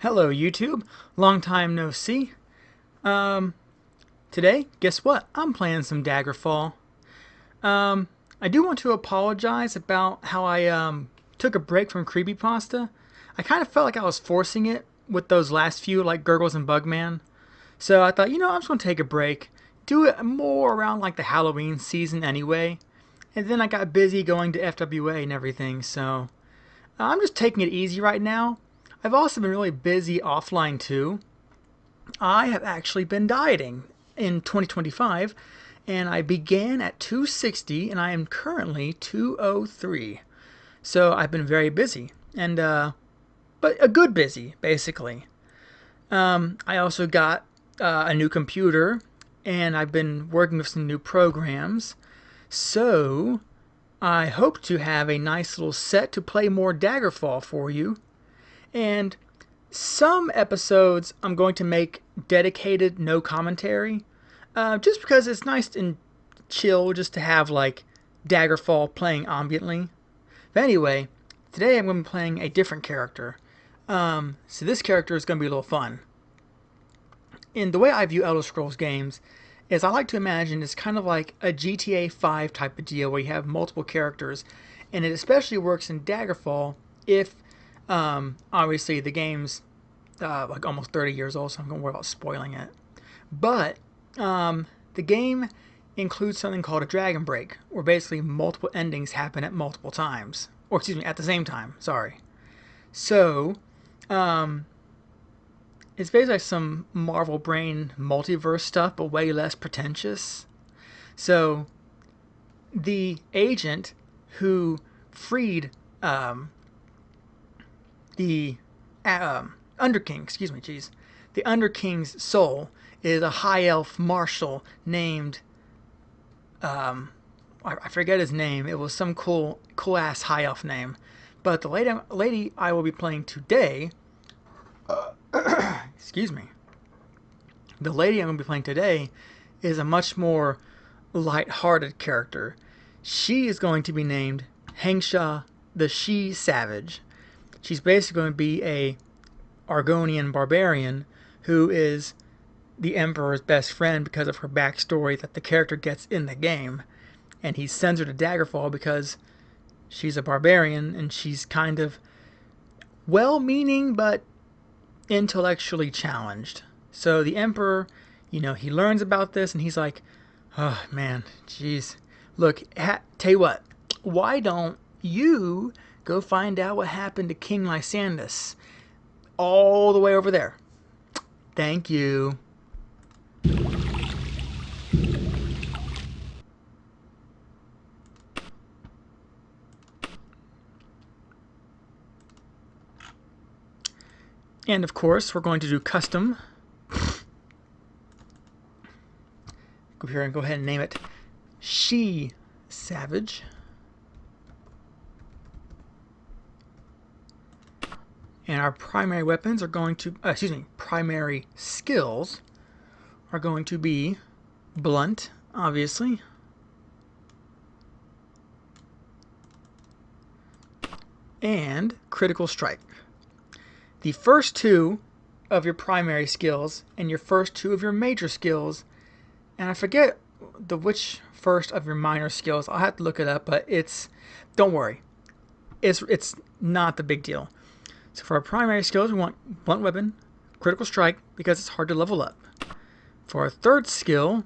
Hello YouTube, long time no see. Um, Today, guess what? I'm playing some Daggerfall. I do want to apologize about how I took a break from Creepypasta. I kind of felt like I was forcing it with those last few, like Gurgles and Bugman. So I thought, I'm just gonna take a break, do it more around like the Halloween season anyway. And then I got busy going to FWA and everything, so I'm just taking it easy right now. I've also been really busy offline too. I have actually been dieting in 2025, and I began at 260 and I am currently 203. So I've been very busy, and but a good busy basically. I also got a new computer, and I've been working with some new programs. So I hope to have a nice little set to play more Daggerfall for you. And some episodes I'm going to make dedicated no commentary, just because it's nice and chill just to have like Daggerfall playing ambiently. But anyway, today I'm going to be playing a different character. So this character is going to be a little fun. In the way I view Elder Scrolls games, is I like to imagine it's kind of like a GTA 5 type of deal where you have multiple characters, and it especially works in Daggerfall if obviously the game's like almost 30 years old, so I'm going to worry about spoiling it. But the game includes something called a dragon break, where basically multiple endings happen at multiple times, or excuse me, at the same time. Sorry. So it's basically like some Marvel Brain multiverse stuff, but way less pretentious. So the agent who freed the Underking, excuse me, jeez, the Underking's soul is a high elf marshal named I forget his name. It was some cool ass high elf name. But the lady I will be playing today, excuse me, the lady I'm going to be playing today is a much more light-hearted character. She is going to be named Hengsha the She Savage. She's basically going to be a Argonian barbarian who is the Emperor's best friend because of her backstory that the character gets in the game. And he sends her to Daggerfall because she's a barbarian and she's kind of well-meaning but intellectually challenged. So the Emperor, he learns about this and he's like, oh man, jeez. Look, tell you what, why don't you go find out what happened to King Lysandus all the way over there? Thank you. And of course, we're going to do custom. Go here and go ahead and name it She Savage. And our primary weapons are going to, primary skills are going to be blunt, obviously, and critical strike. The first two of your primary skills and your first two of your major skills, and I forget which first of your minor skills. I'll have to look it up, but don't worry, it's not the big deal. So for our primary skills, we want blunt weapon, critical strike, because it's hard to level up. For our third skill,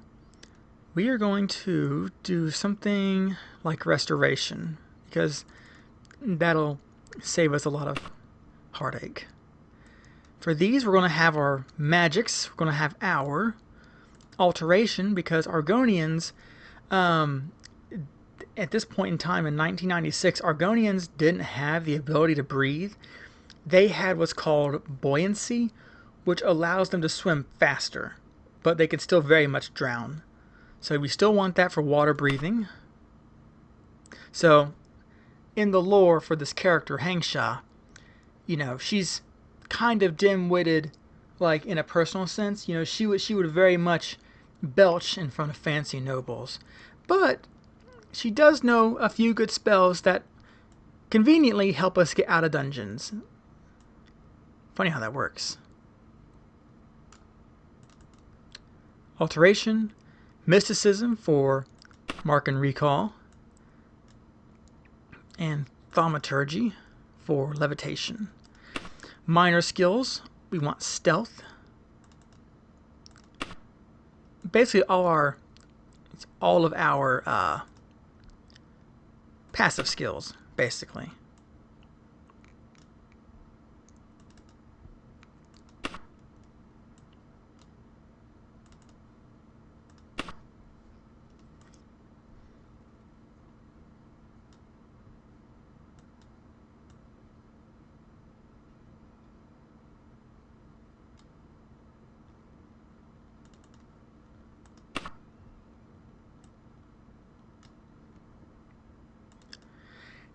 we are going to do something like restoration, because that'll save us a lot of heartache. For these, we're going to have our magics. We're going to have our alteration, because Argonians, at this point in time in 1996, Argonians didn't have the ability to breathe. They had what's called buoyancy, which allows them to swim faster, but they can still very much drown. So we still want that for water breathing. So in the lore for this character, Hengsha, she's kind of dim-witted, like in a personal sense. She would very much belch in front of fancy nobles. But she does know a few good spells that conveniently help us get out of dungeons. Funny how that works. Alteration, mysticism for mark and recall, and thaumaturgy for levitation. Minor skills, we want stealth. Basically all of our passive skills, basically.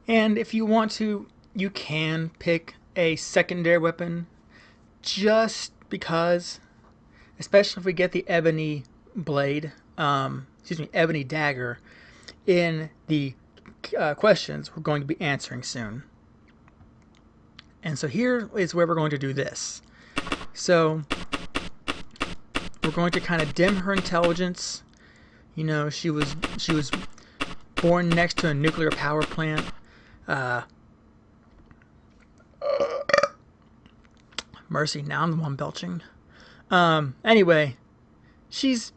And if you want to, you can pick a secondary weapon just because, especially if we get the ebony blade, ebony dagger in the questions we're going to be answering soon. And so here is where we're going to do this. So we're going to kind of dim her intelligence. You know, she was born next to a nuclear power plant. Mercy, now I'm the one belching. Anyway, she's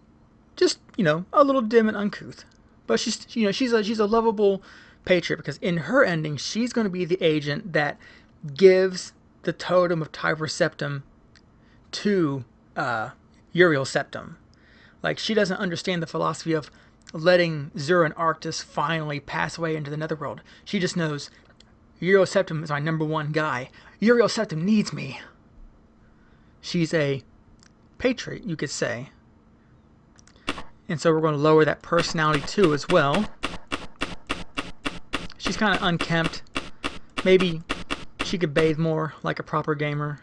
just, a little dim and uncouth. But she's a lovable patriot, because in her ending, she's going to be the agent that gives the totem of Tiber Septim to Uriel Septim. Like, she doesn't understand the philosophy of letting Zur and Arctis finally pass away into the netherworld. She just knows Uriel Septim is my number one guy. Uriel Septim needs me. She's a patriot, you could say. And so we're going to lower that personality too as well. She's kind of unkempt. Maybe she could bathe more like a proper gamer.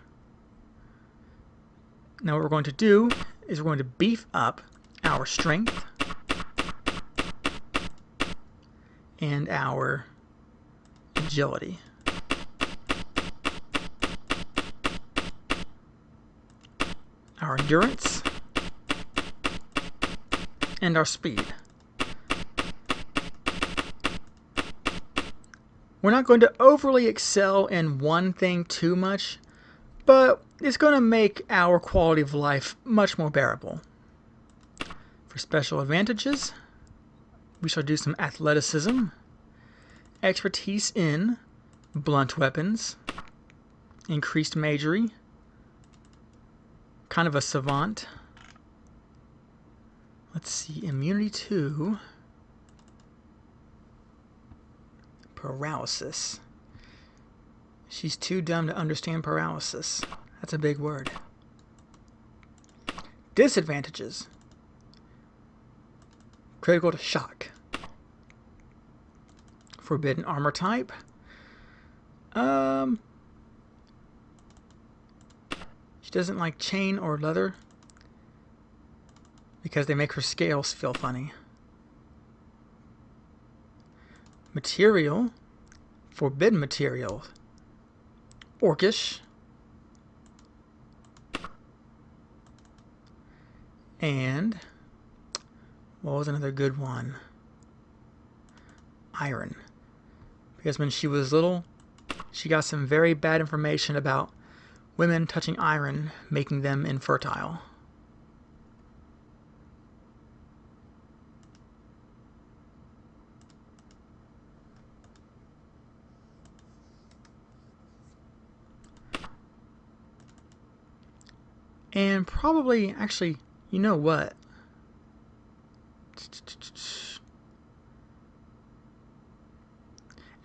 Now what we're going to do is we're going to beef up our strength and our agility. Our endurance and our speed. We're not going to overly excel in one thing too much, but it's going to make our quality of life much more bearable. For special advantages, we shall do some athleticism, expertise in blunt weapons, increased magery, kind of a savant. Let's see, immunity to paralysis. She's too dumb to understand paralysis. That's a big word. Disadvantages. Critical to shock. Forbidden armor type. She doesn't like chain or leather because they make her scales feel funny. Material. Forbidden material. Orcish. And what was another good one? Iron. Because when she was little, she got some very bad information about women touching iron, making them infertile. And probably, actually, you know what?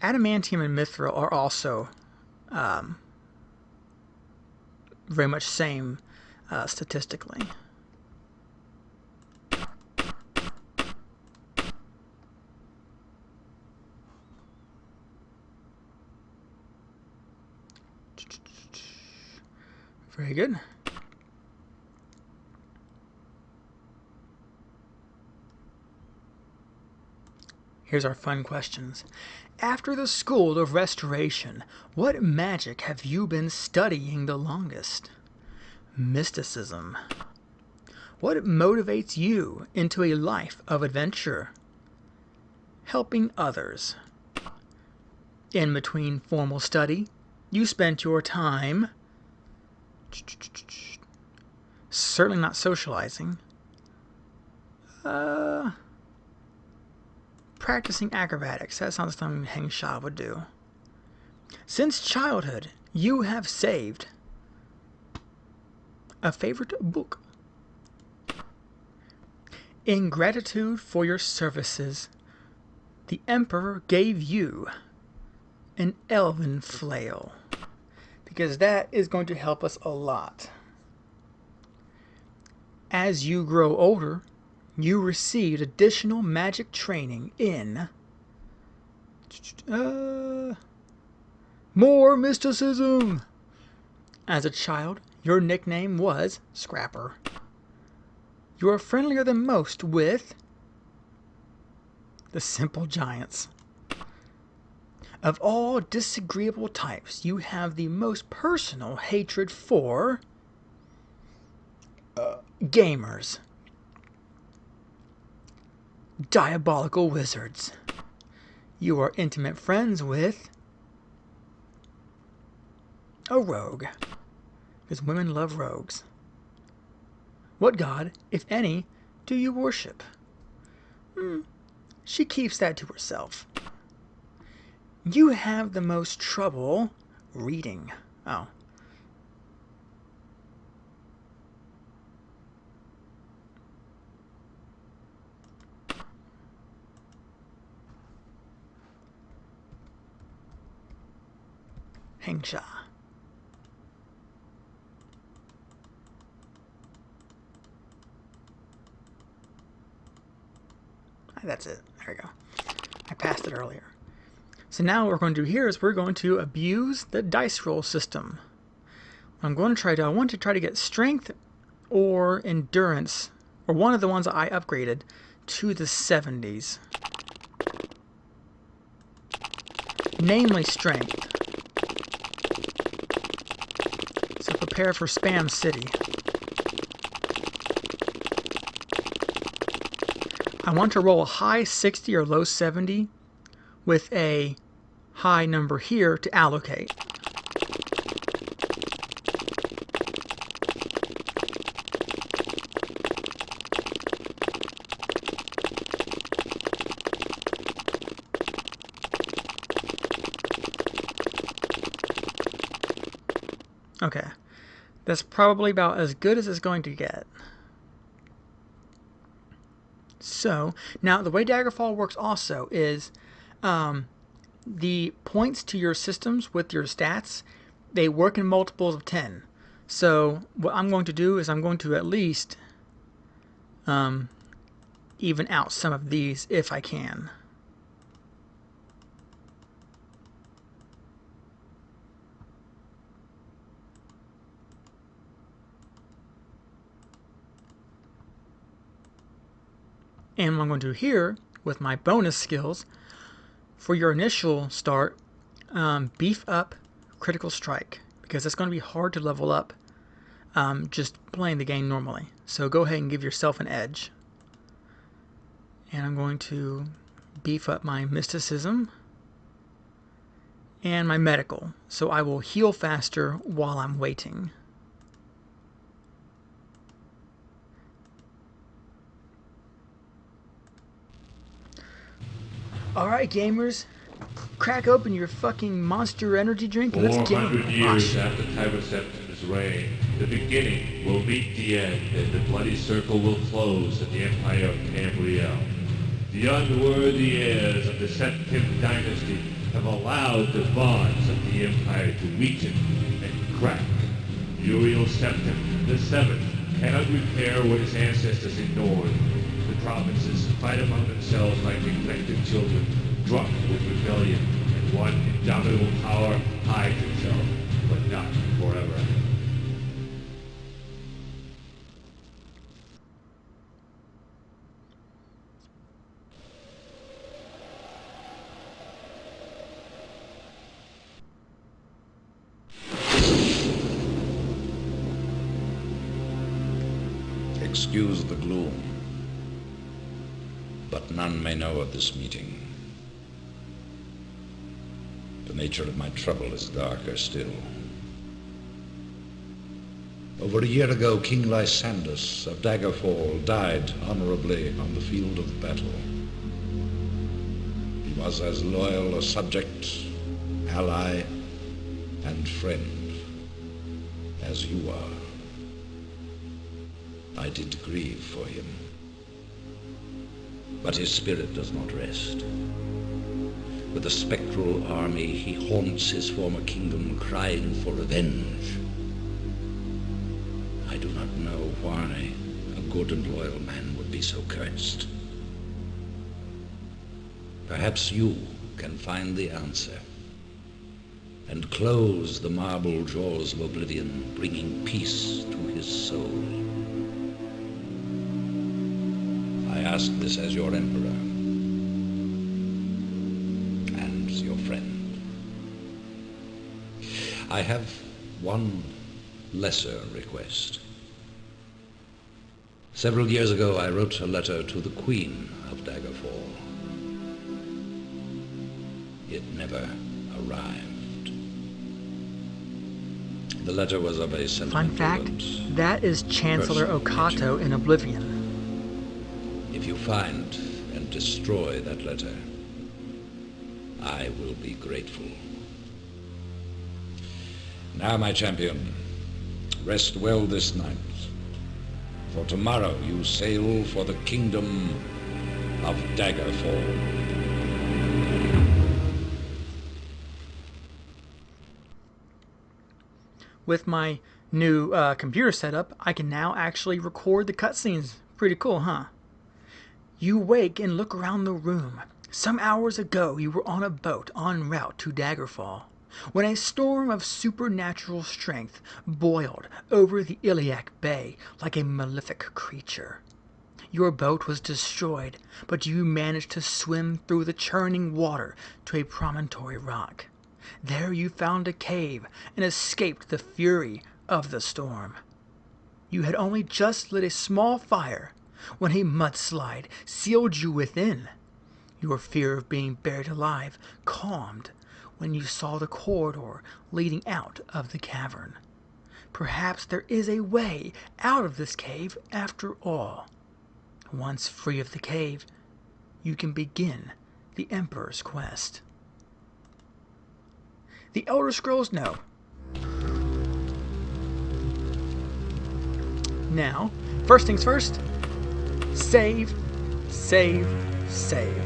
Adamantium and mithril are also very much same statistically. Very good. Here's our fun questions. After the School of Restoration, what magic have you been studying the longest? Mysticism. What motivates you into a life of adventure? Helping others. In between formal study, you spent your time certainly not socializing. Practicing acrobatics. That sounds like something Hengsha would do. Since childhood, you have saved a favorite book. In gratitude for your services, the Emperor gave you an elven flail, because that is going to help us a lot. As you grow older, you received additional magic training in more mysticism. As a child, your nickname was Scrapper. You are friendlier than most with the simple giants. Of all disagreeable types, you have the most personal hatred for gamers. Diabolical wizards. You are intimate friends with a rogue, because women love rogues. What god, if any, do you worship? She keeps that to herself. You have the most trouble reading. Oh. Hengsha. That's it. There we go. I passed it earlier. So now what we're going to do here is we're going to abuse the dice roll system. I want to try to get strength or endurance, or one of the ones I upgraded, to the 70s. Namely strength. So prepare for Spam City. I want to roll a high 60 or low 70 with a high number here to allocate. Okay, that's probably about as good as it's going to get. So, now the way Daggerfall works also is the points to your systems with your stats, they work in multiples of 10. So what I'm going to do is I'm going to at least even out some of these if I can. And what I'm going to do here with my bonus skills, for your initial start, beef up critical strike, because it's going to be hard to level up just playing the game normally. So go ahead and give yourself an edge. And I'm going to beef up my mysticism and my medical, so I will heal faster while I'm waiting. Alright, gamers, crack open your fucking Monster Energy drink and let's game. 400 years after Tyroseptimus' reign, the beginning will meet the end, and the bloody circle will close at the Empire of Tamriel. The unworthy heirs of the Septim dynasty have allowed the bonds of the Empire to weaken and crack. Uriel Septim, the Seventh, cannot repair what his ancestors ignored. The provinces fight among themselves like neglected children, drunk with rebellion, and one indomitable power hides itself, but not forever. Excuse the gloom, but none may know of this meeting. The nature of my trouble is darker still. Over a year ago, King Lysandus of Daggerfall died honorably on the field of battle. He was as loyal a subject, ally, and friend as you are. I did grieve for him. But his spirit does not rest. With a spectral army, he haunts his former kingdom, crying for revenge. I do not know why a good and loyal man would be so cursed. Perhaps you can find the answer and close the marble jaws of oblivion, bringing peace to his soul. I ask this as your emperor and your friend. I have one lesser request. Several years ago, I wrote a letter to the Queen of Daggerfall. It never arrived. The letter was of a sentimental Fun fact, that is Chancellor Okato in Oblivion. If you find and destroy that letter, I will be grateful. Now, my champion, rest well this night, for tomorrow you sail for the kingdom of Daggerfall. With my new computer setup, I can now actually record the cutscenes. Pretty cool, huh? You wake and look around the room. Some hours ago, you were on a boat en route to Daggerfall, when a storm of supernatural strength boiled over the Iliac Bay like a malefic creature. Your boat was destroyed, but you managed to swim through the churning water to a promontory rock. There you found a cave and escaped the fury of the storm. You had only just lit a small fire when a mudslide sealed you within. Your fear of being buried alive calmed when you saw the corridor leading out of the cavern. Perhaps there is a way out of this cave after all. Once free of the cave, you can begin the Emperor's quest. The Elder Scrolls know. Now, first things first, save, save, save.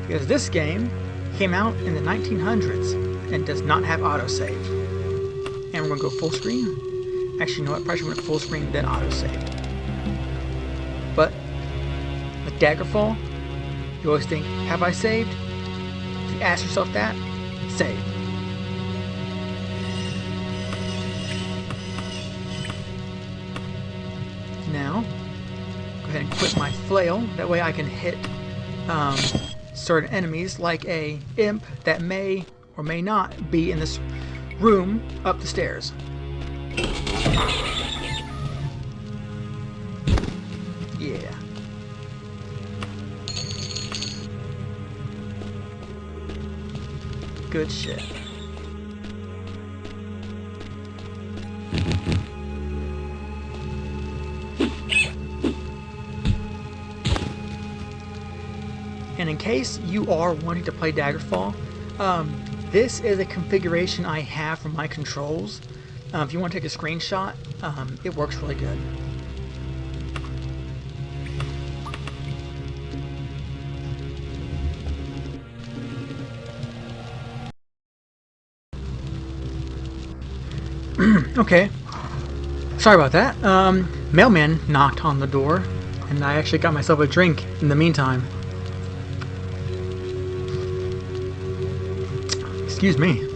Because this game came out in the 1900s and does not have autosave. And we're going to go full screen. Actually, you know what? Probably should went full screen, then autosave. But with Daggerfall, you always think, have I saved? If you ask yourself that, save. Now, go ahead and quit my flail. That way I can hit certain enemies like a imp that may or may not be in this room up the stairs. Yeah. Good shit. And in case you are wanting to play Daggerfall, this is a configuration I have for my controls. If you want to take a screenshot, it works really good. Okay, sorry about that. Mailman knocked on the door, and I actually got myself a drink in the meantime. Excuse me.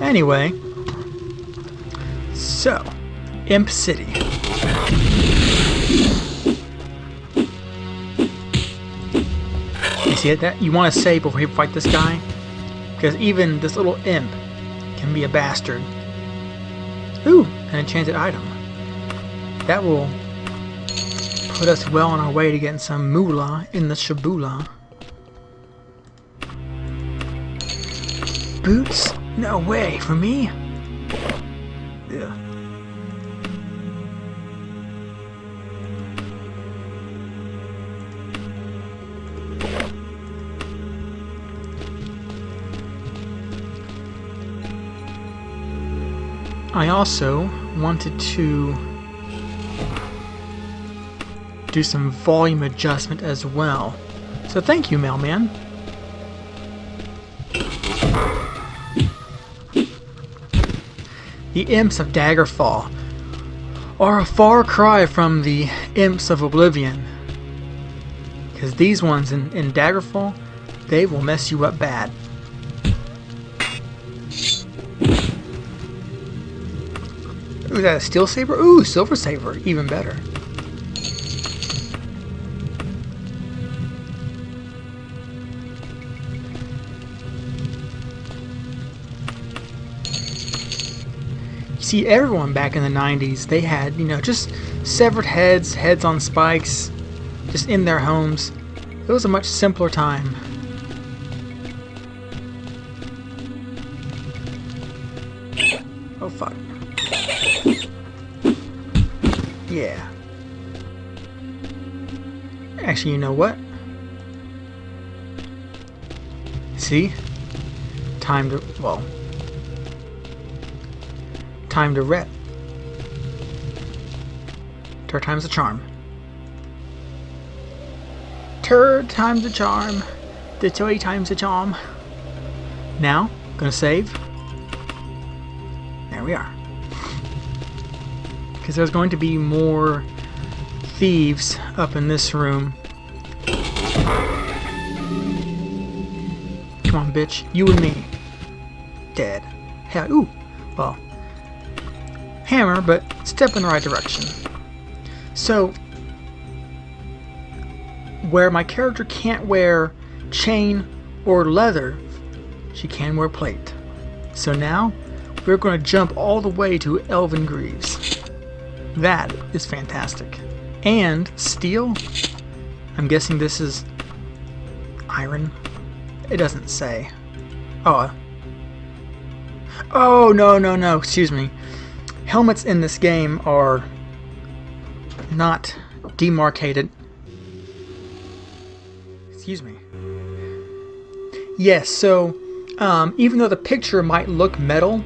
Anyway, so, Imp City. You see it? That you want to save before you fight this guy, because even this little imp can be a bastard. Ooh, an enchanted item. That will put us well on our way to getting some moolah in the Shabula. Boots? No way. For me? Ugh. I also wanted to do some volume adjustment as well. So thank you, mailman. The Imps of Daggerfall are a far cry from the Imps of Oblivion. Because these ones in Daggerfall, they will mess you up bad. Ooh, is that a steel saber? Ooh, silver saber, even better. You see, everyone back in the 90s, they had, just severed heads on spikes, just in their homes. It was a much simpler time. Oh, fuck. Yeah. Actually, you know what? See? Time to rep. Turd times the charm. Turd times the charm. The toy times the charm. Now, gonna save. There we are. Because there's going to be more thieves up in this room. Come on, bitch. You and me. Dead. Hell, ooh. Well, hammer, but step in the right direction. So, where my character can't wear chain or leather, she can wear plate. So now, we're going to jump all the way to Elven Greaves. That is fantastic. And steel? I'm guessing this is iron. It doesn't say. Oh, no, excuse me. Helmets in this game are not demarcated. Excuse me. Yes, so even though the picture might look metal,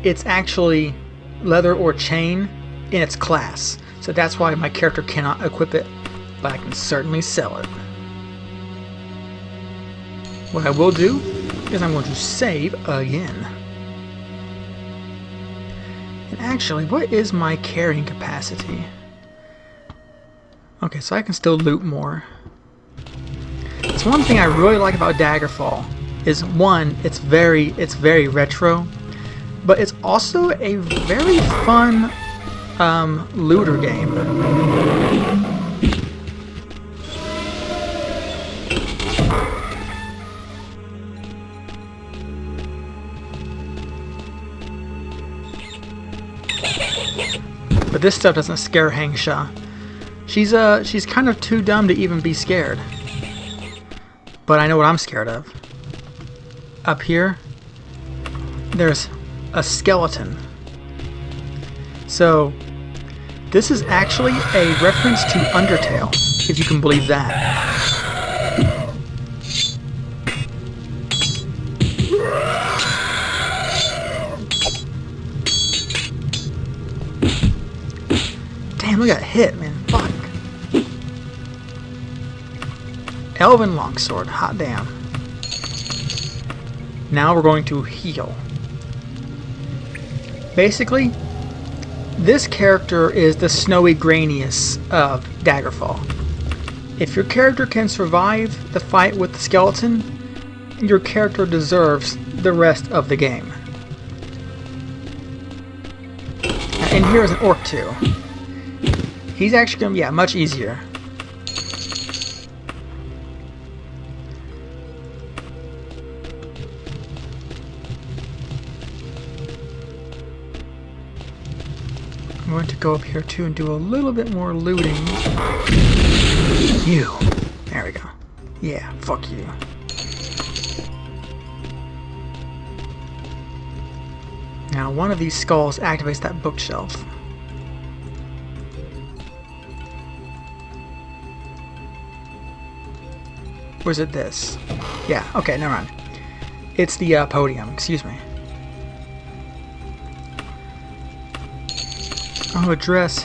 it's actually leather or chain in its class. So that's why my character cannot equip it, but I can certainly sell it. What I will do is I'm going to save again. And actually, what is my carrying capacity? Okay, so I can still loot more. It's one thing I really like about Daggerfall is one, it's very retro, but it's also a very fun looter game. But this stuff doesn't scare Hengsha. She's kind of too dumb to even be scared. But I know what I'm scared of. Up here, there's a skeleton. So, this is actually a reference to Undertale, if you can believe that. Damn, look at that hit, man. Fuck. Elven Longsword, hot damn. Now we're going to heal. Basically, this character is the Snowy Granius of Daggerfall. If your character can survive the fight with the skeleton, your character deserves the rest of the game. And here is an orc too. He's actually going to be, much easier. going to go up here too and do a little bit more looting. You. There we go. Yeah, fuck you. Now, one of these skulls activates that bookshelf. Or is it this? Yeah, okay, never mind. It's the podium, excuse me. I'll address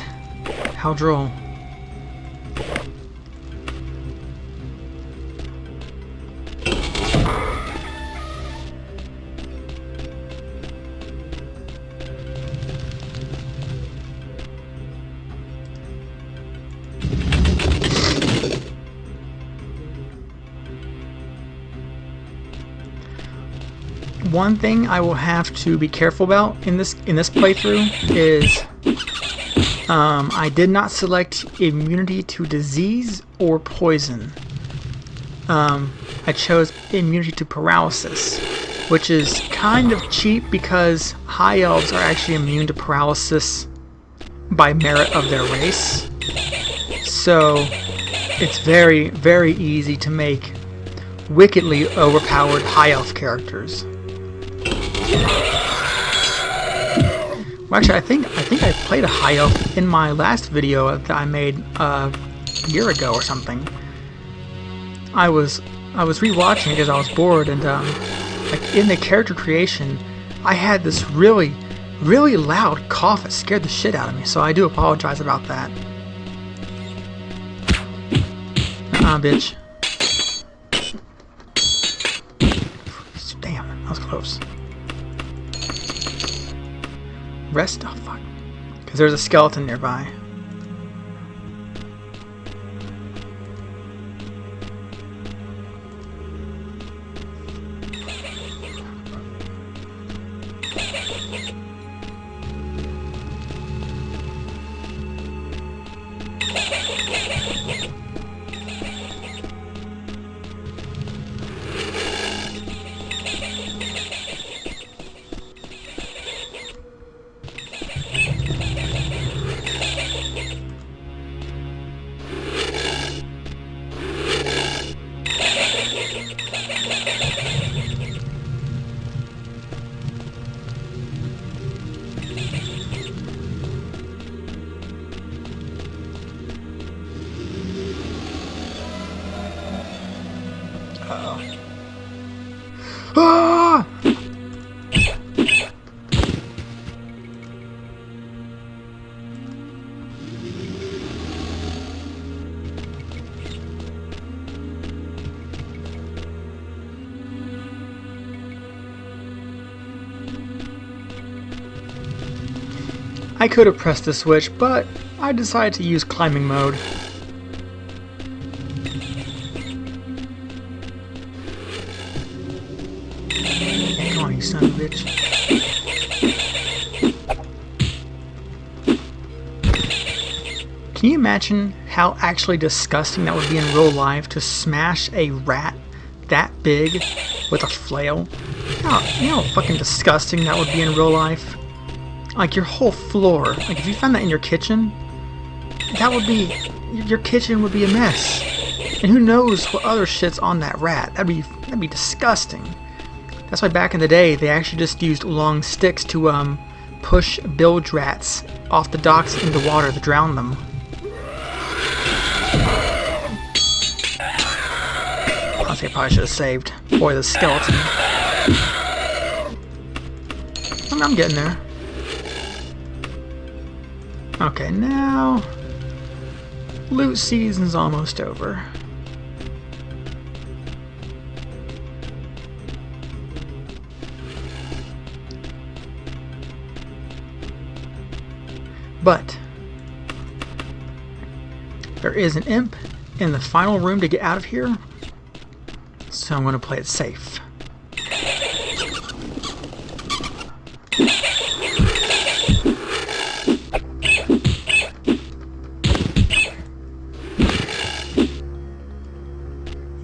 how droll. One thing I will have to be careful about in this playthrough is I did not select immunity to disease or poison. I chose immunity to paralysis, which is kind of cheap because high elves are actually immune to paralysis by merit of their race. So it's very, very easy to make wickedly overpowered high elf characters. Well, actually, I think I played a high elf in my last video that I made a year ago or something. I was rewatching it because I was bored, and like in the character creation, I had this really, really loud cough that scared the shit out of me. So I do apologize about that. Bitch. Damn, that was close. Rest? Oh, fuck. Because there's a skeleton nearby. Ah! I could have pressed the switch, but I decided to use climbing mode. Come on, you son of a bitch. Can you imagine how actually disgusting that would be in real life to smash a rat that big with a flail? You know how fucking disgusting that would be in real life? Like your whole floor. Like if you found that in your kitchen, that would be, your kitchen would be a mess. And who knows what other shit's on that rat? That'd be disgusting. That's why back in the day they actually just used long sticks to push bilge rats off the docks into water to drown them. Honestly, I probably should have saved. Boy, the skeleton. I'm getting there. Okay, now loot season's almost over. But there is an imp in the final room to get out of here, so I'm going to play it safe.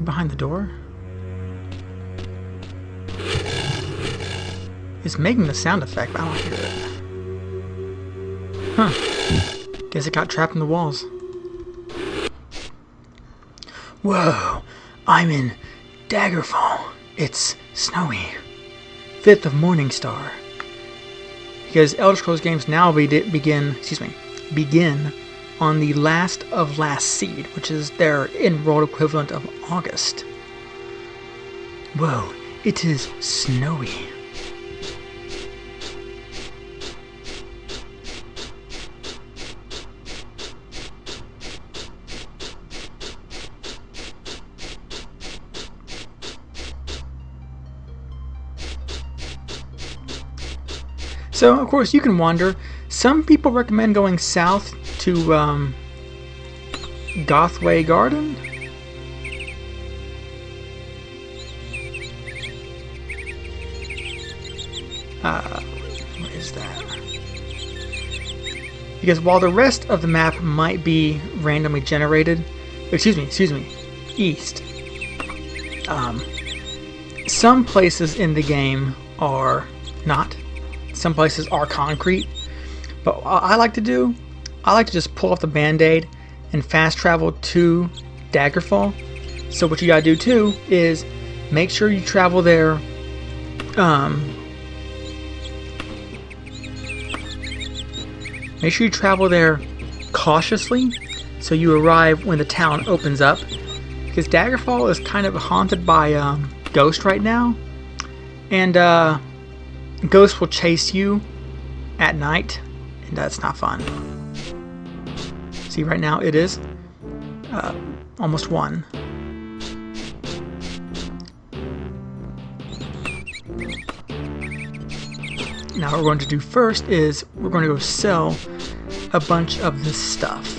Behind the door? It's making the sound effect, but I don't hear it. Huh. Guess it got trapped in the walls. Whoa. I'm in Daggerfall. It's snowy. 5th of Morningstar. Because Elder Scrolls games now begin on the last of Last Seed, which is their in-world equivalent of August. Whoa, it is snowy. So, of course, you can wander. Some people recommend going south to Gothway Garden. What is that? Because while the rest of the map might be randomly generated, excuse me, east. Some places in the game are not. Some places are concrete, but what I like to just pull off the band-aid and fast travel to Daggerfall. So what you gotta do too is make sure you travel there cautiously, so you arrive when the town opens up, because Daggerfall is kind of haunted by ghosts right now, and ghosts will chase you at night, and that's not fun. See, right now it is almost 1. Now what we're going to do first is we're going to go sell a bunch of this stuff.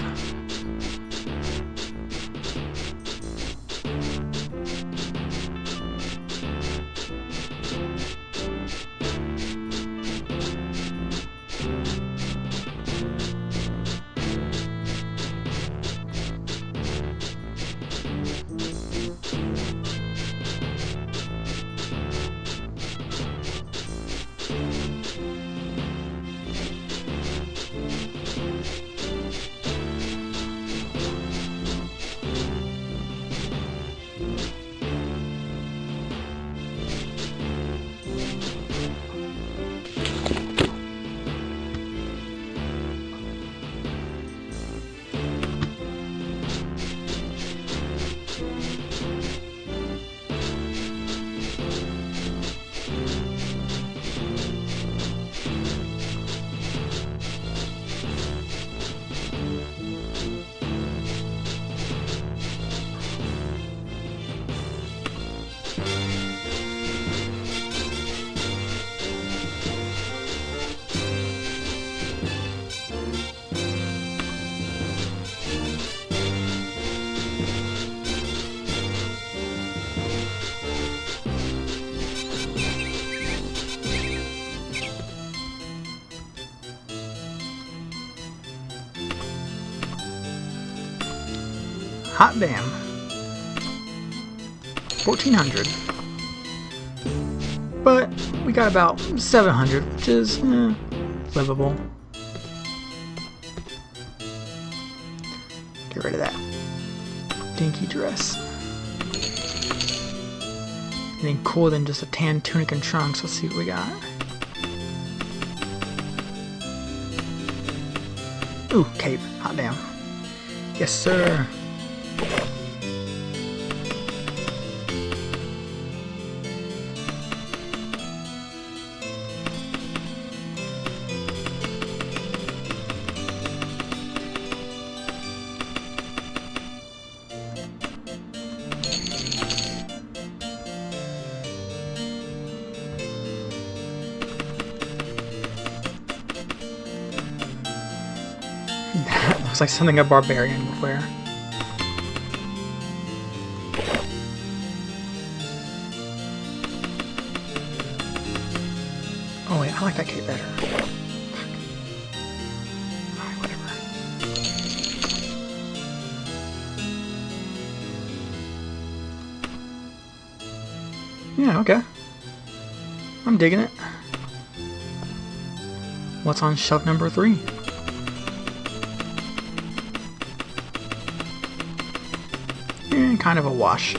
Hot damn. 1,400. But we got about 700, which is livable. Get rid of that dinky dress. Anything cooler than just a tan tunic and trunks. Let's see what we got. Ooh, cape. Hot damn. Yes, sir. That looks like something a barbarian would wear. Oh wait, I like that cape better. Alright, whatever. Yeah, okay. I'm digging it. What's on shelf number 3? kind of a wash.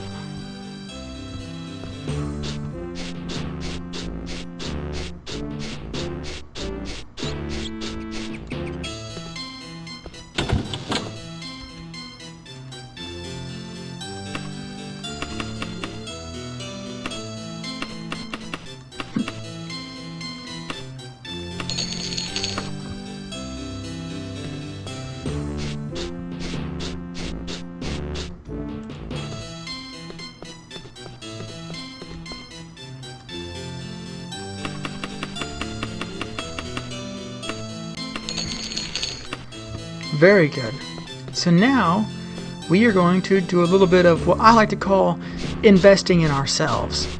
Very good. So now we are going to do a little bit of what I like to call investing in ourselves.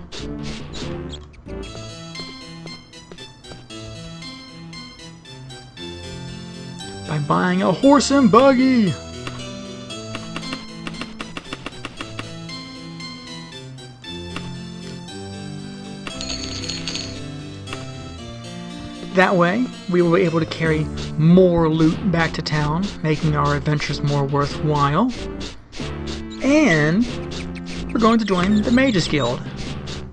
By buying a horse and buggy. That way, we will be able to carry more loot back to town, making our adventures more worthwhile. And we're going to join the Mages Guild,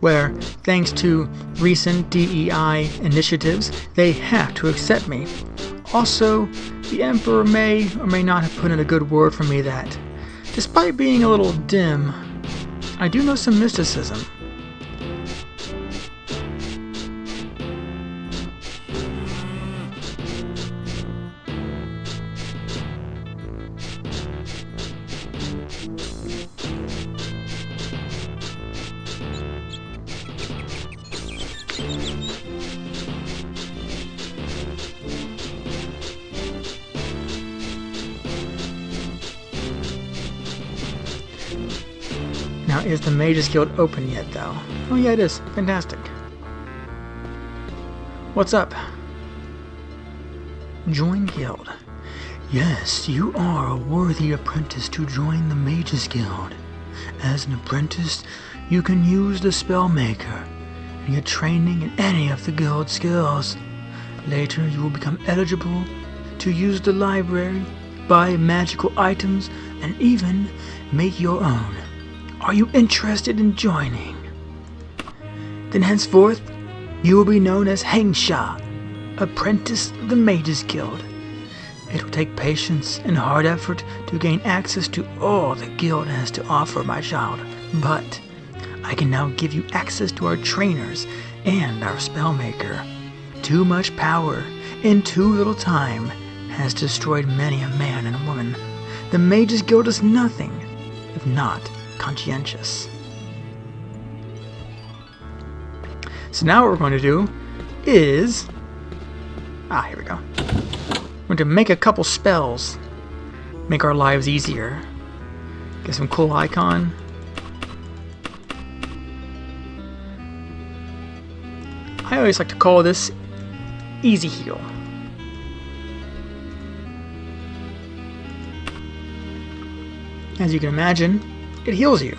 where, thanks to recent DEI initiatives, they have to accept me. Also, the Emperor may or may not have put in a good word for me that, despite being a little dim, I do know some mysticism. Now, is the Mages Guild open yet, though? Oh yeah, it is. Fantastic. What's up? Join Guild. Yes, you are a worthy apprentice to join the Mages Guild. As an apprentice, you can use the Spellmaker and get training in any of the Guild skills. Later, you will become eligible to use the library, buy magical items, and even make your own. Are you interested in joining? Then henceforth, you will be known as Hengsha, apprentice of the Mages Guild. It will take patience and hard effort to gain access to all the Guild has to offer, my child, but I can now give you access to our trainers and our Spellmaker. Too much power in too little time has destroyed many a man and woman. The Mages Guild is nothing if not conscientious. So now what we're going to do is... here we go. We're going to make a couple spells. Make our lives easier. Get some cool icon. I always like to call this Easy Heal. As you can imagine, it heals you.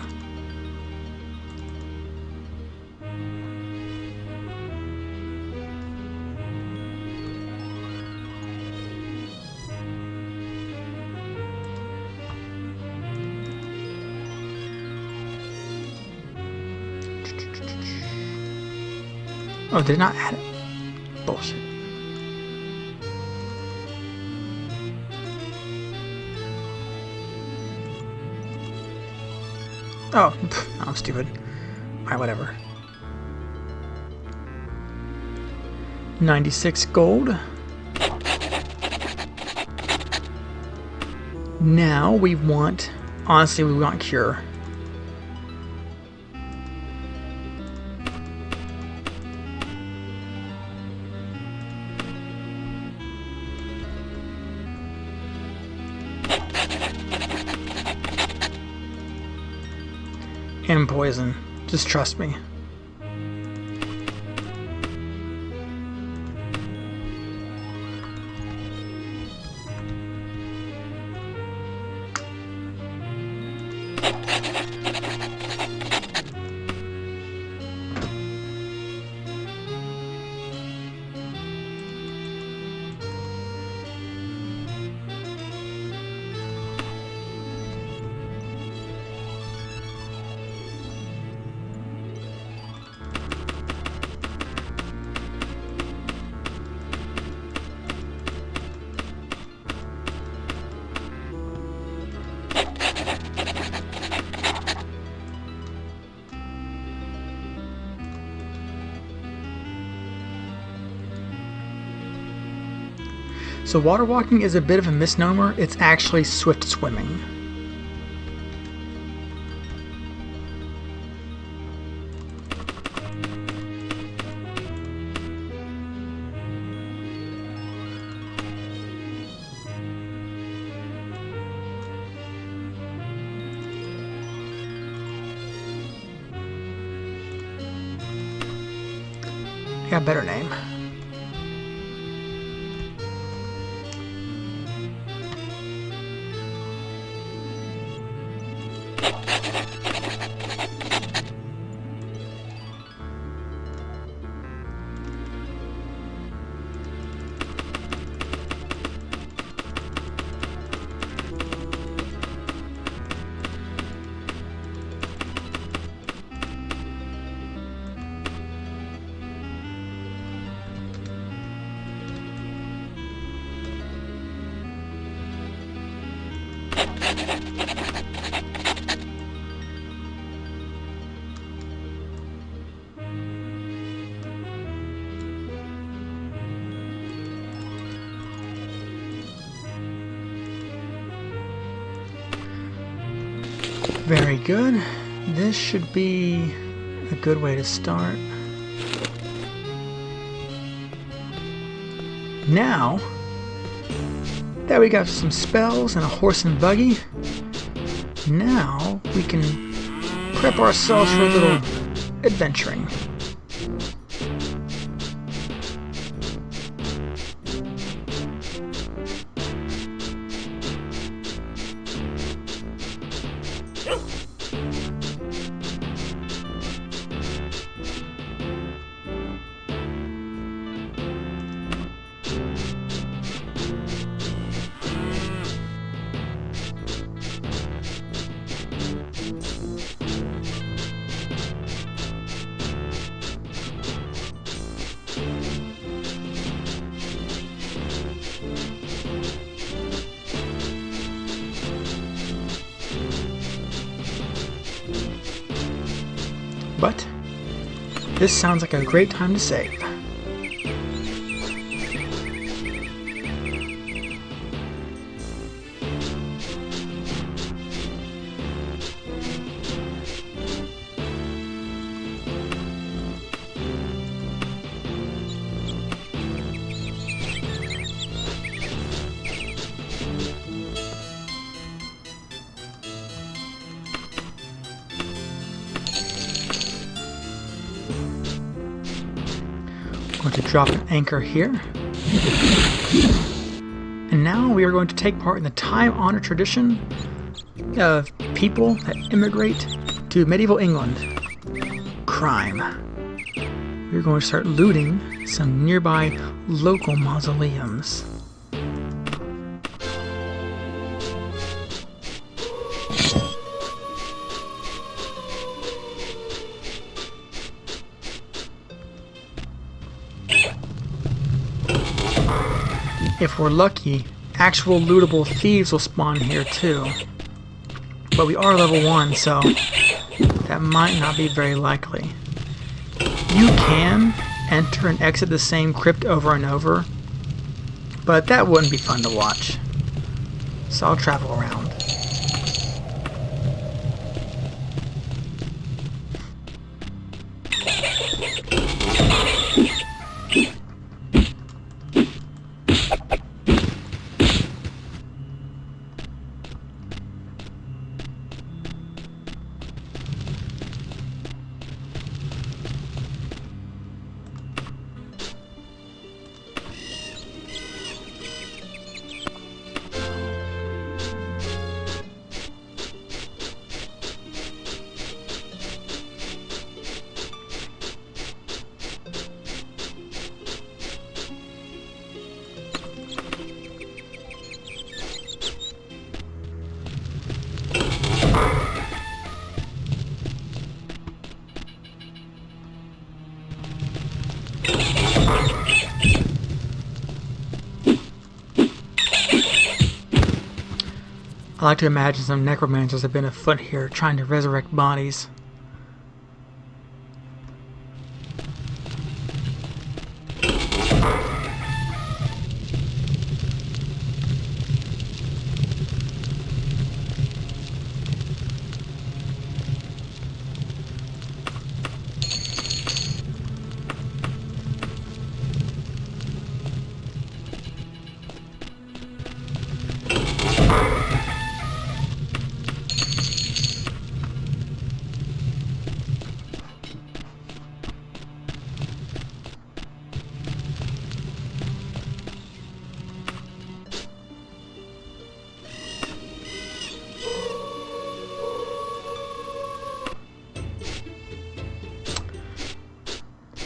Oh, did it not add it? Bullshit. Oh, I'm stupid. Alright, whatever. 96 gold. Now we want... Honestly, we want Cure. And poison. Just trust me. So water walking is a bit of a misnomer. It's actually swift swimming. Got a better name. Very good. This should be a good way to start. Now that we got some spells and a horse and buggy, now we can prep ourselves for a little adventuring. But this sounds like a great time to save. Going to drop an anchor here. And now we are going to take part in the time-honored tradition of people that immigrate to medieval England. Crime. We're going to start looting some nearby local mausoleums. If we're lucky, actual lootable thieves will spawn here too. But we are level 1, so that might not be very likely. You can enter and exit the same crypt over and over, but that wouldn't be fun to watch. So I'll travel around. I like to imagine some necromancers have been afoot here trying to resurrect bodies.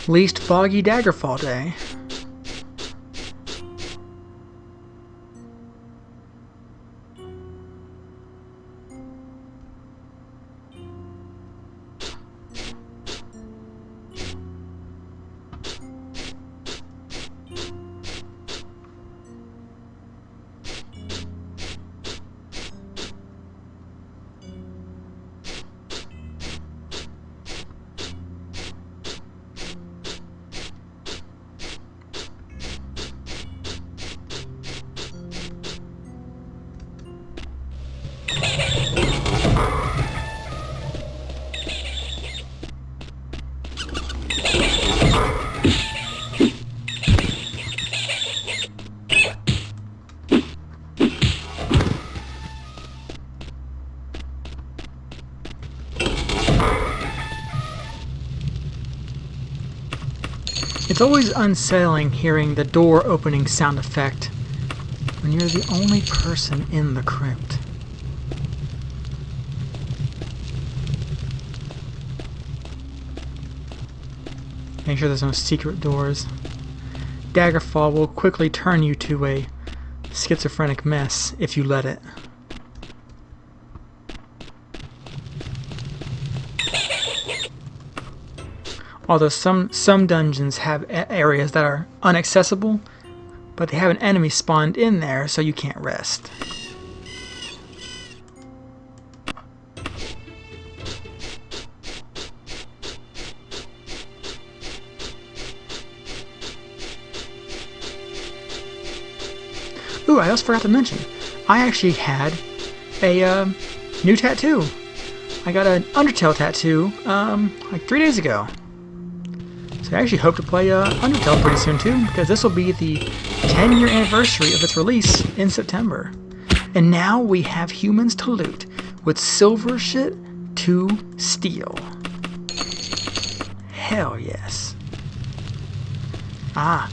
Least foggy Daggerfall day. It's always unsettling hearing the door opening sound effect when you're the only person in the crypt. Make sure there's no secret doors. Daggerfall will quickly turn you to a schizophrenic mess if you let it. Although some dungeons have areas that are inaccessible, but they have an enemy spawned in there, so you can't rest. Ooh, I also forgot to mention, I actually had a new tattoo. I got an Undertale tattoo like 3 days ago. So I actually hope to play Undertale pretty soon too, because this will be the 10-year anniversary of its release in September. And now we have humans to loot, with silver shit to steal. Hell yes. Ah,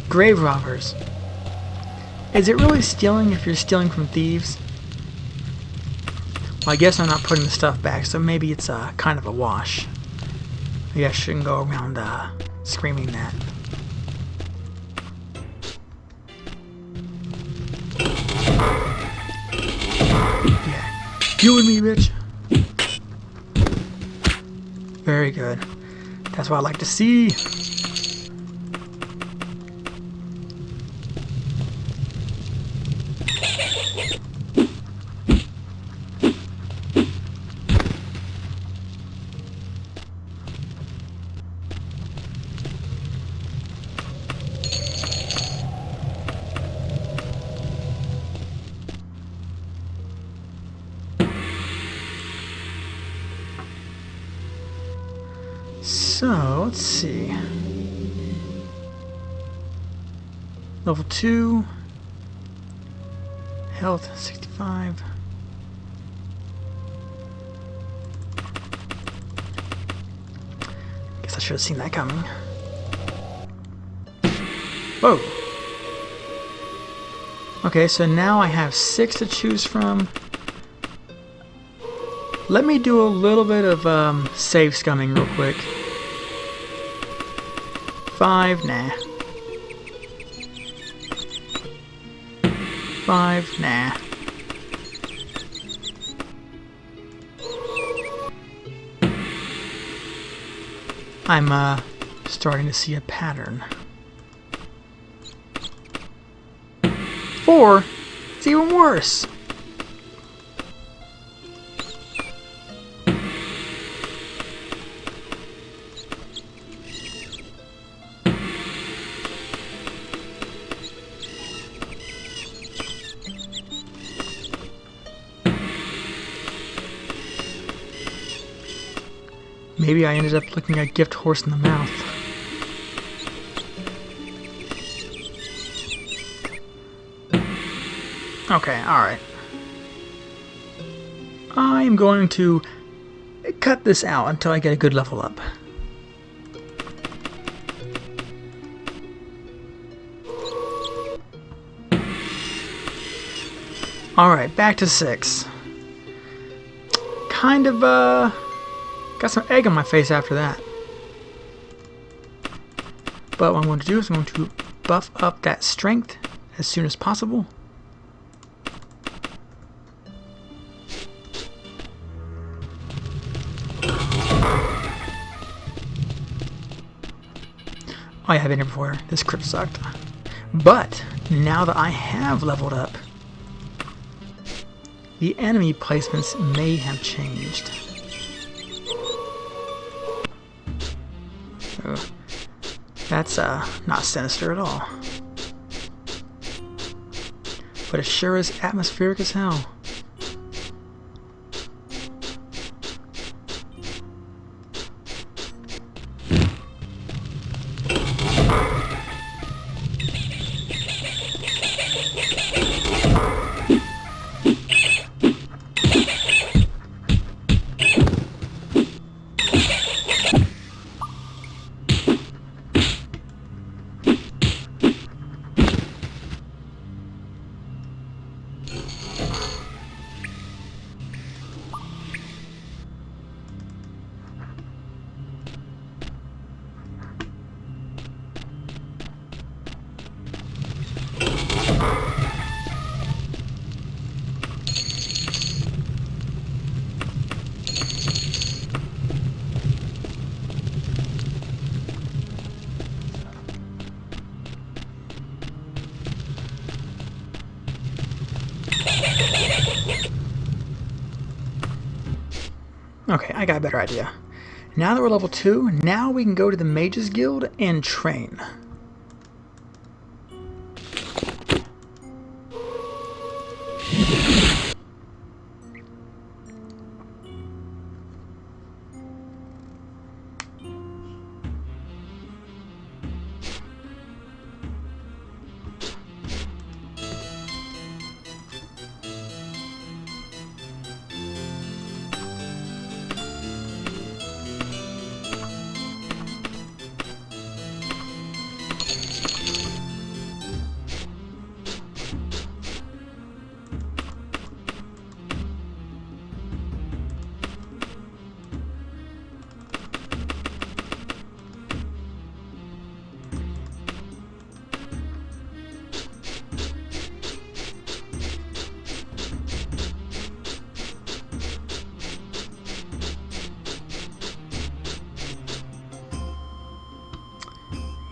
grave robbers. Is it really stealing if you're stealing from thieves? Well, I guess I'm not putting the stuff back, so maybe it's kind of a wash. Maybe I shouldn't go around screaming that. Yeah, you and me, bitch. Very good. That's what I like to see. So, let's see. Level 2. Health 65. Guess I should have seen that coming. Whoa. Okay, so now I have 6 to choose from. Let me do a little bit of save scumming real quick. 5, nah. 5, nah. I'm starting to see a pattern. 4? It's even worse. Maybe I ended up looking a gift horse in the mouth. Okay, alright. I'm going to cut this out until I get a good level up. Alright, back to 6. Kind of, got some egg on my face after that. But what I'm going to do is I'm going to buff up that strength as soon as possible. Oh yeah, I've been here before. This crypt sucked. But now that I have leveled up, the enemy placements may have changed. Oh, that's not sinister at all. But it sure is atmospheric as hell. Okay, I got a better idea. Now that we're level 2, now we can go to the Mages Guild and train.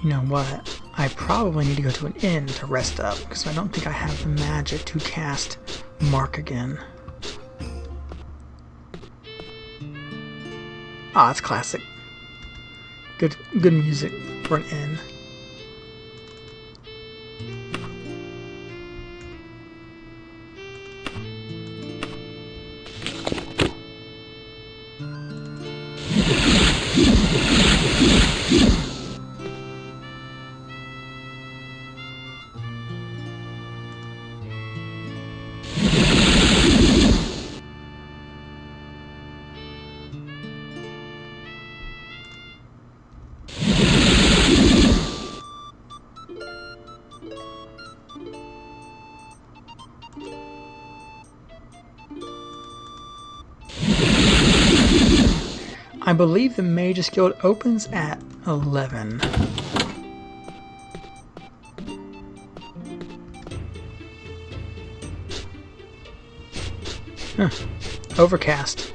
You know what? I probably need to go to an inn to rest up, because I don't think I have the magic to cast Mark again. Ah, it's classic. Good music for an inn. I believe the Mages Guild opens at 11. Huh. Overcast.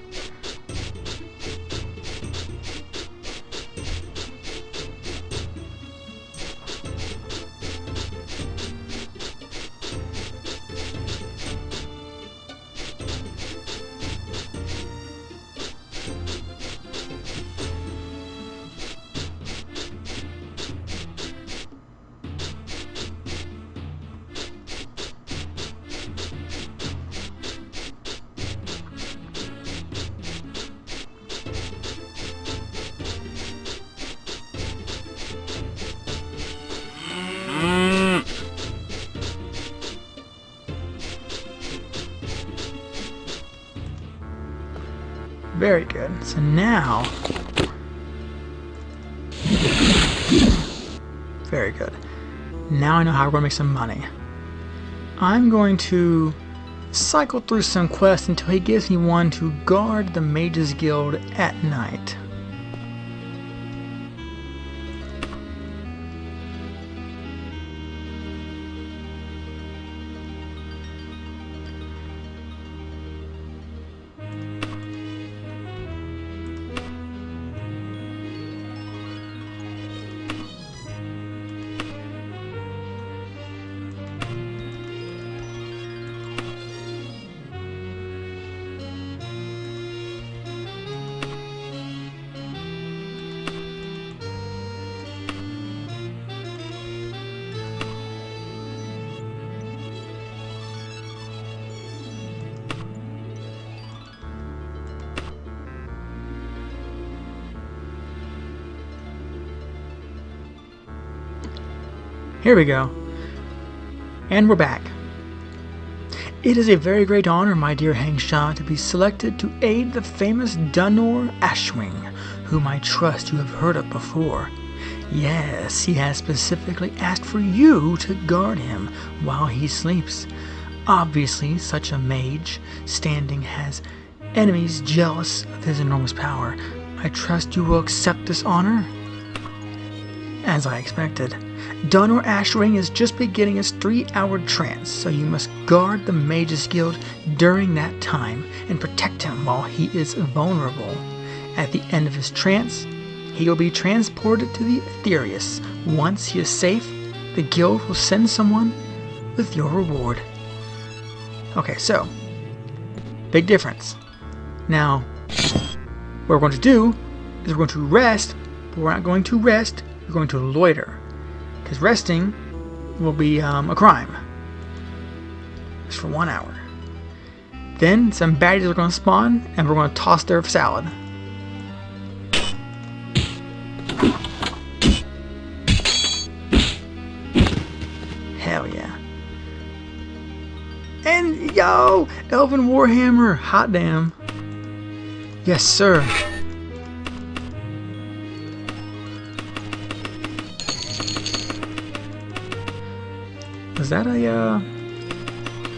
Very good. So now... Very good. Now I know how we're going to make some money. I'm going to cycle through some quests until he gives me one to guard the Mages Guild at night. Here we go. And we're back. It is a very great honor, my dear Hengsha, to be selected to aid the famous Dunor Ashwing, whom I trust you have heard of before. Yes, he has specifically asked for you to guard him while he sleeps. Obviously, such a mage standing has enemies jealous of his enormous power. I trust you will accept this honor? As I expected, Dunor Ashwing is just beginning his 3-hour trance, so you must guard the Mages Guild during that time and protect him while he is vulnerable. At the end of his trance, he will be transported to the Aetherius. Once he is safe, the guild will send someone with your reward. Okay, so, big difference. Now, what we're going to do is we're going to rest, but we're not going to rest, we're going to loiter. Because resting will be a crime. Just for 1 hour. Then some baddies are going to spawn, and we're going to toss their salad. Hell yeah. And yo, Elven Warhammer, hot damn. Yes, sir. Was that a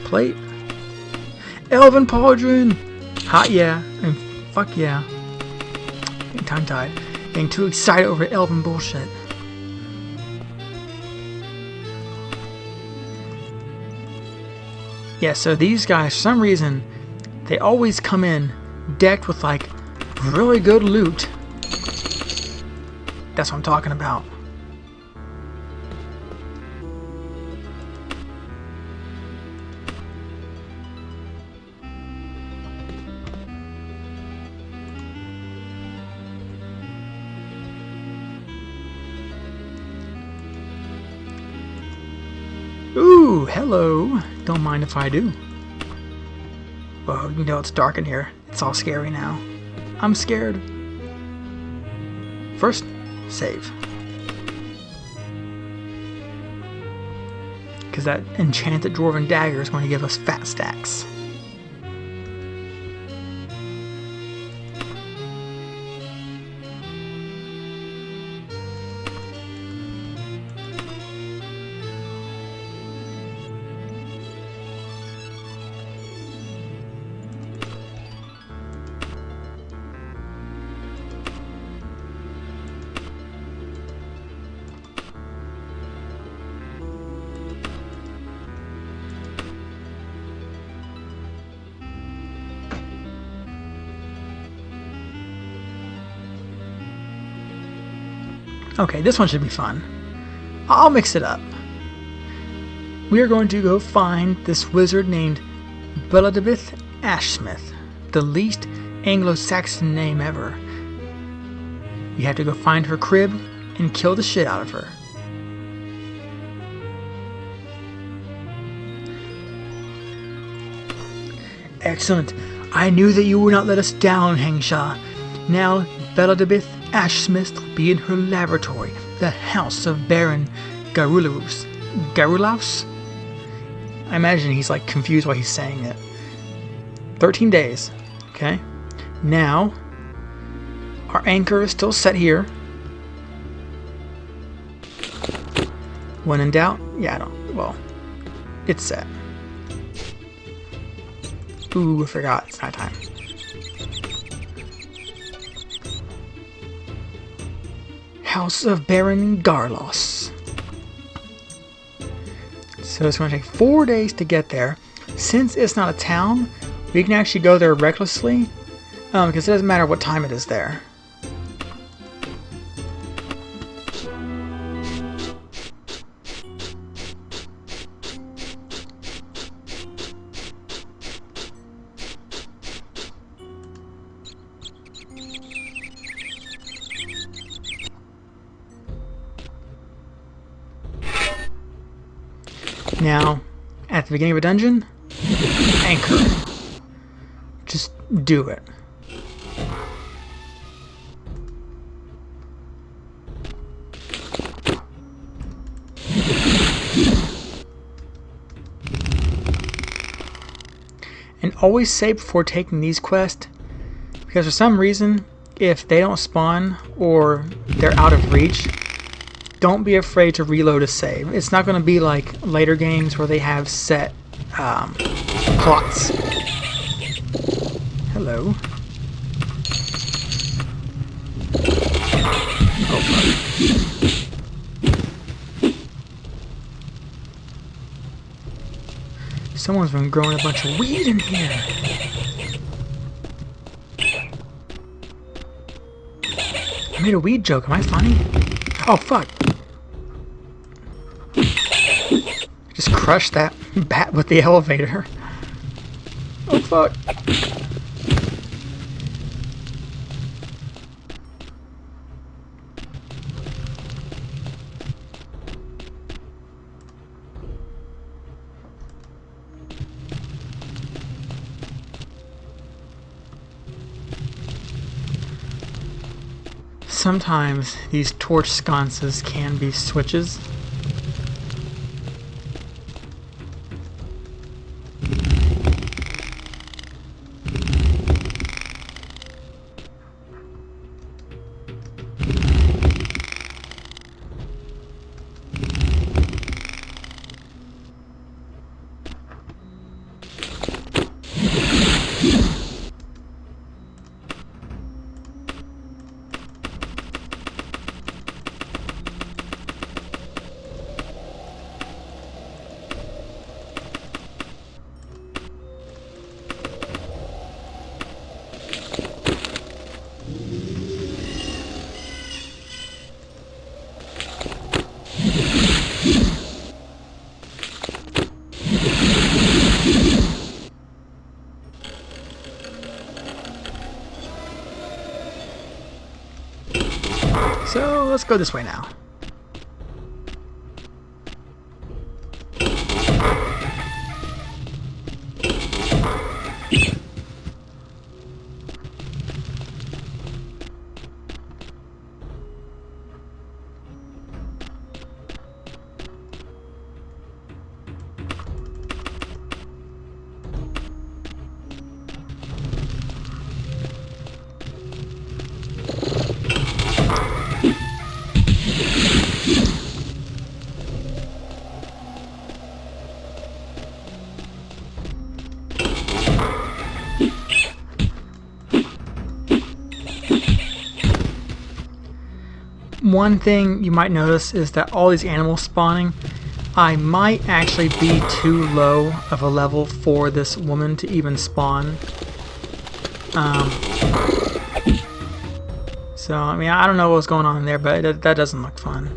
plate? Elven Pauldron! Hot yeah, and fuck yeah. Getting tongue-tied. Getting too excited over Elven bullshit. Yeah, so these guys, for some reason, they always come in decked with like really good loot. That's what I'm talking about. Ooh, hello. Don't mind if I do. Whoa, you know it's dark in here. It's all scary now. I'm scared. First, save. Because that enchanted dwarven dagger is going to give us fat stacks. Okay, this one should be fun. I'll mix it up. We are going to go find this wizard named Beladabith Ashsmith, the least Anglo-Saxon name ever. You have to go find her crib and kill the shit out of her. Excellent. I knew that you would not let us down, Hengsha. Now, Beladabith Ashsmith will be in her laboratory, the house of Baron Garulaus. Garulaus? I imagine he's like confused while he's saying it. 13 days. Okay. Now, our anchor is still set here. When in doubt, it's set. Ooh, I forgot. It's nighttime. House of Baron Garlos. So it's going to take 4 days to get there. Since it's not a town, we can actually go there recklessly, because it doesn't matter what time it is there. Now, at the beginning of a dungeon, anchor. Just do it. And always save before taking these quests, because for some reason, if they don't spawn or they're out of reach, don't be afraid to reload a save. It's not going to be like later games where they have set plots. Hello. Oh, fuck. Someone's been growing a bunch of weed in here. I made a weed joke. Am I funny? Oh, fuck. Just crushed that bat with the elevator. Oh, fuck. Sometimes these torch sconces can be switches. So let's go this way now. One thing you might notice is that all these animals spawning, I might actually be too low of a level for this woman to even spawn. So, I mean, I don't know what's going on there, but that doesn't look fun.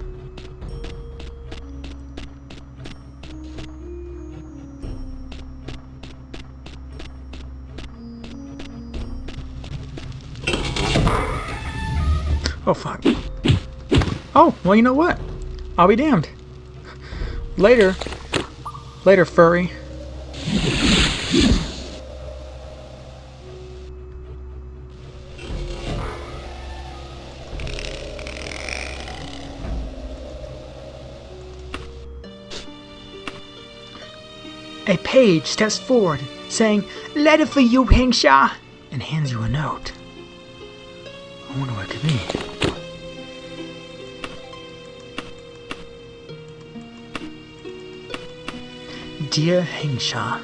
Oh, fuck. Oh, well, you know what? I'll be damned. Later. Later, furry. A page steps forward, saying, "Letter for you, Hengsha," and hands you a note. I wonder what it could be. Dear Hengsha,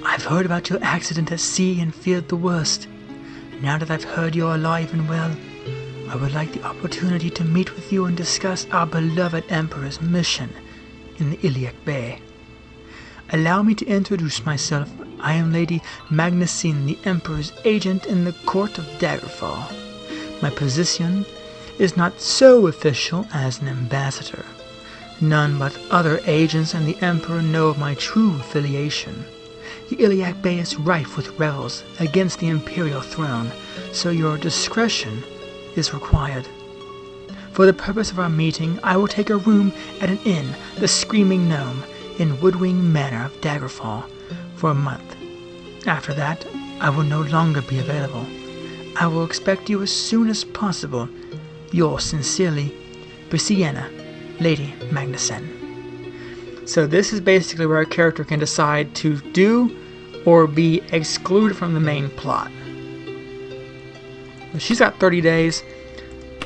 I've heard about your accident at sea and feared the worst. Now that I've heard you're alive and well, I would like the opportunity to meet with you and discuss our beloved Emperor's mission in the Iliac Bay. Allow me to introduce myself. I am Lady Magnusin, the Emperor's agent in the court of Daggerfall. My position is not so official as an ambassador. None but other agents and the Emperor know of my true affiliation. The Iliac Bay is rife with rebels against the Imperial throne, so your discretion is required. For the purpose of our meeting, I will take a room at an inn, the Screaming Gnome, in Woodwing Manor of Daggerfall, for a month. After that, I will no longer be available. I will expect you as soon as possible. Yours sincerely, Brianna, Lady Magnuson. So this is basically where our character can decide to do or be excluded from the main plot. She's got 30 days.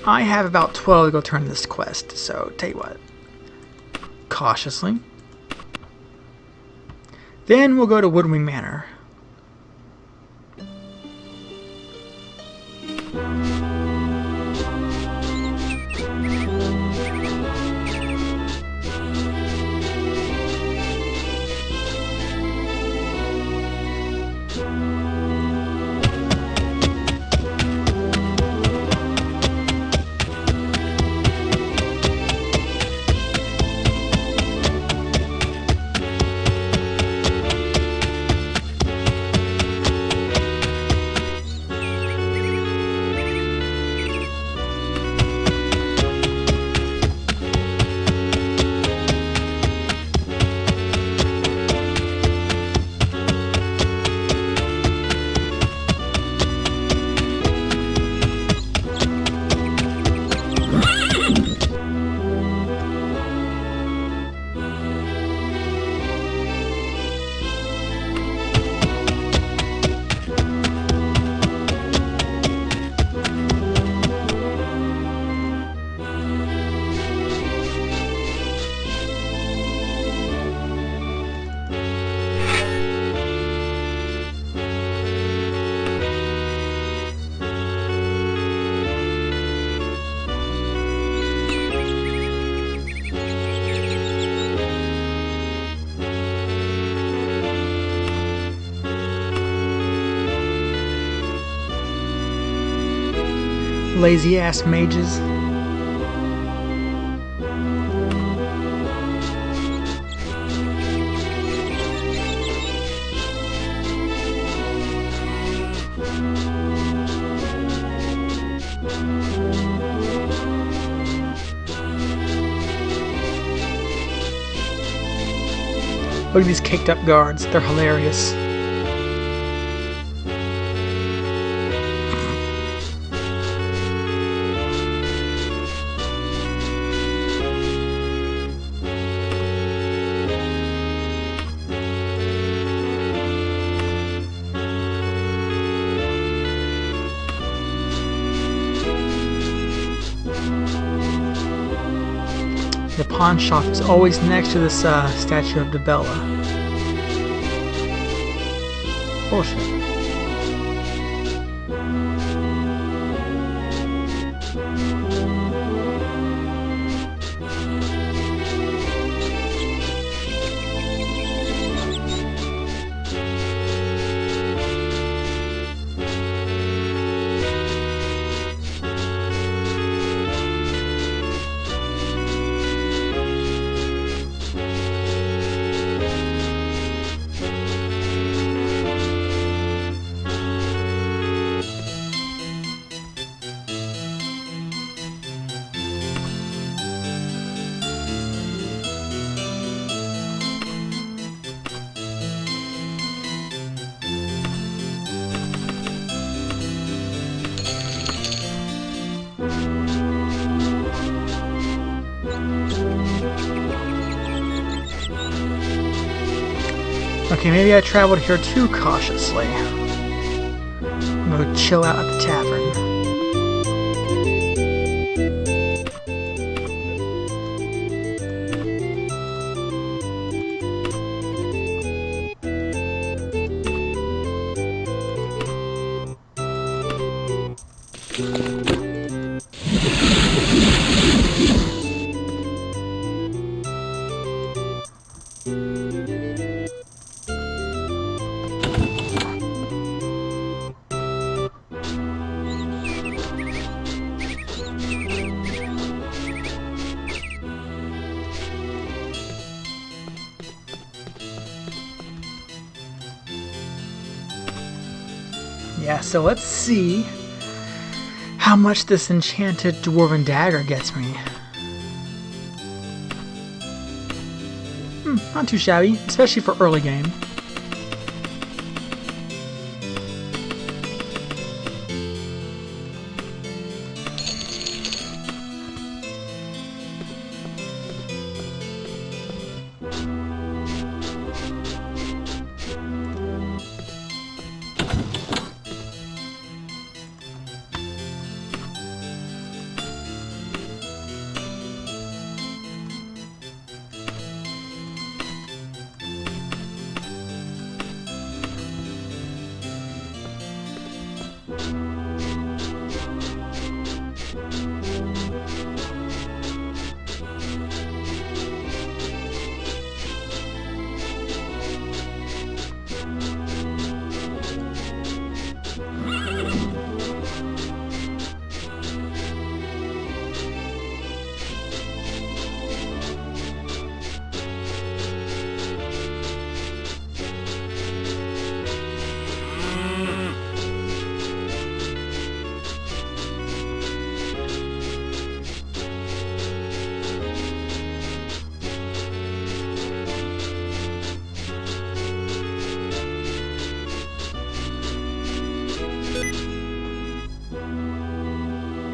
I have about 12 to go turn this quest, so tell you what. Cautiously. Then we'll go to Woodwing Manor. Lazy ass mages. Look at these caked up guards, they're hilarious. The pawn shop is always next to this statue of Debella. Bullshit. Okay, maybe I traveled here too cautiously. I'm gonna chill out at the tavern. Yeah, so let's see how much this enchanted dwarven dagger gets me. Not too shabby, especially for early game.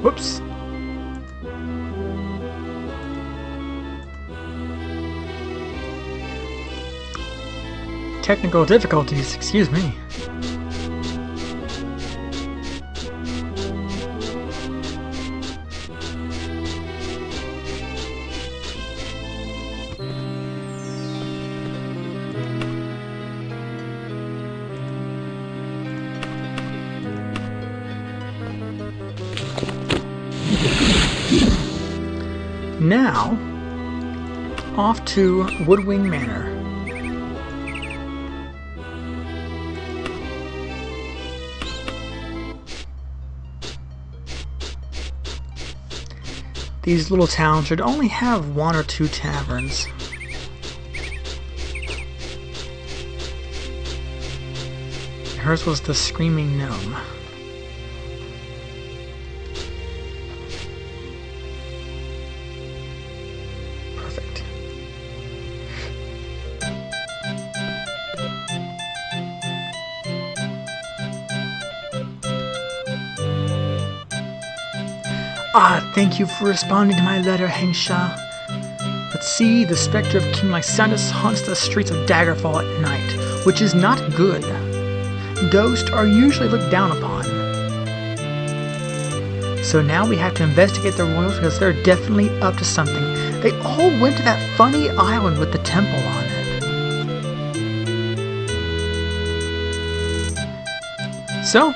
Whoops. Technical difficulties, excuse me. Now, off to Woodwing Manor. These little towns should only have 1 or 2 taverns. Hers was the Screaming Gnome. Perfect. Thank you for responding to my letter, Hengsha. Let's see, the specter of King Lysander haunts the streets of Daggerfall at night, which is not good. Ghosts are usually looked down upon. So now we have to investigate the royals because they're definitely up to something. They all went to that funny island with the temple on it. So,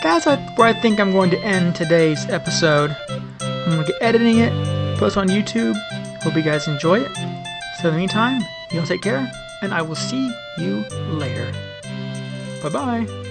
that's where I think I'm going to end today's episode. I'm going to get editing it, post on YouTube. Hope you guys enjoy it. So in the meantime, you all take care, and I will see you later. Bye-bye.